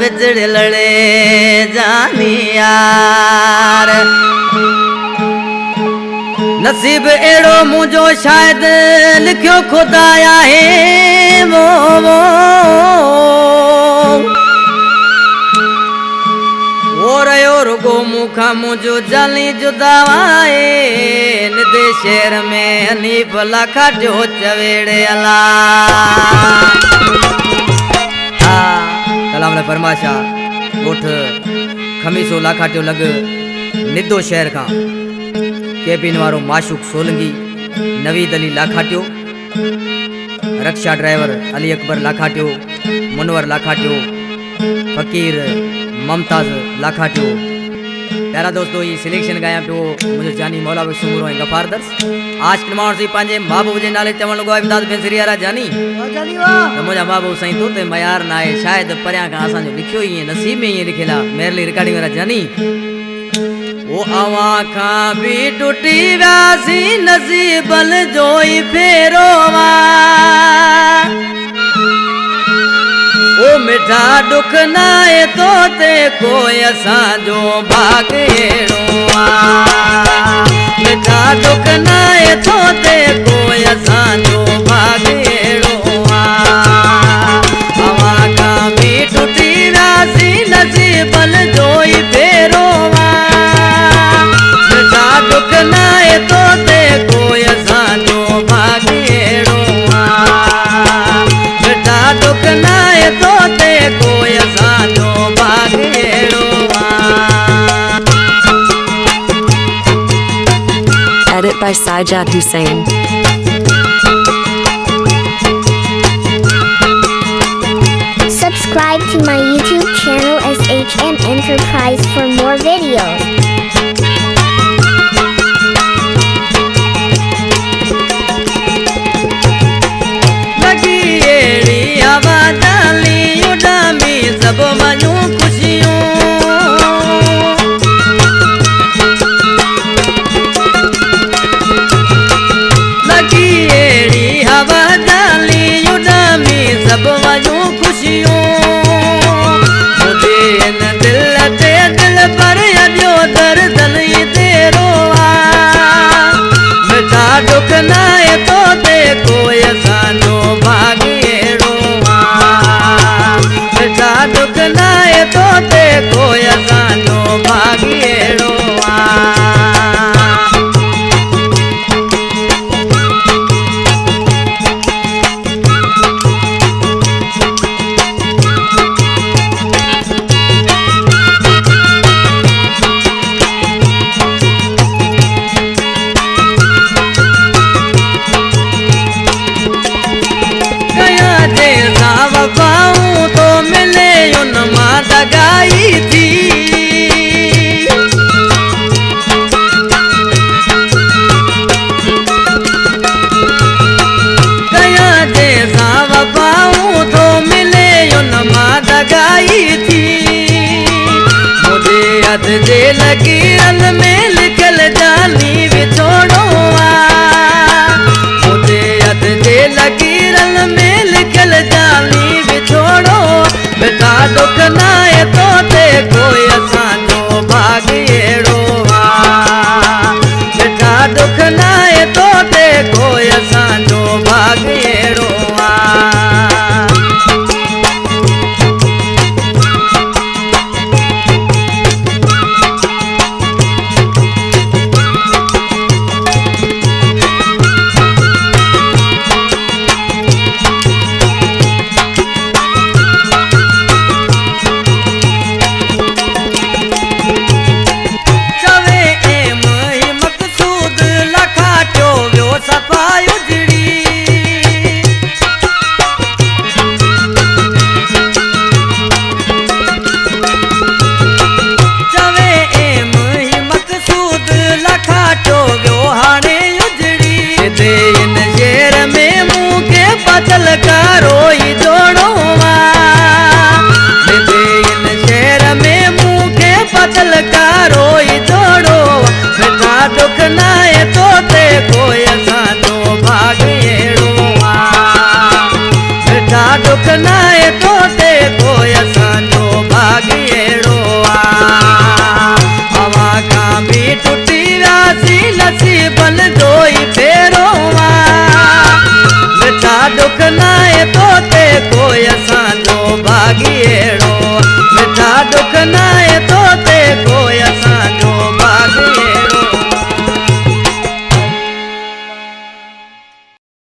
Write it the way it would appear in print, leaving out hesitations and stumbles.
बिछड़े लड़े जानी यार नसीब एड़ो मुझो शायद लिखियो खुदाया है वो रुगो मुखा मुझो जाली जुदावाए निदे शहर में हनीफ लाखा जो चवेड़े अला कलाम फरमाशा गोठ खमीसो लाखा टियो लग निदो शहर का केबिन वारो माशूक सोलंगी नवीद अली लाखाटियो रक्षा ड्राइवर अली अकबर लाखाटियो मुनवर लाखाटियो फकीर ममताज लाखाटियो प्यारा दोस्तों ये सिलेक्शन गाया पियो मुझे जानी मौला सुमरो गफार दर्स आज के माण्हू सी पंहिंजे महबूब जे नाले चवण लॻो आहे इमदाद पेंसिरी वारा जानी त मुंहिंजा महबूब साईं तो ते मयार न आहे शायद परियां खां असांजो लिखियो ई नसीब में ईअं लिखियल आहे मेरली रिकॉर्डिंग वारा जानी वो अवा खां भी टुटी व्यासी नसीबल जो ही फेरो ओ मिठा दुख नाए तो ते कोई असांजो भाग हेड़ो मिठा दुख नाए तो ते कोई असांजो भाग हेड़ो अवा खां भी टुटी व्यासी नसीबल जो ही फेरो दुख नाए तो ते कोई असांजो भाग हेड़ो बेटा दुख नाए तो ते कोई असांजो भाग हेड़ो Edit by Sajad Hussain. Subscribe to my YouTube channel SHM Enterprise for more videos. सब मनु खुशियों लगी एड़ी हवा डाली उड़ामी सब मनु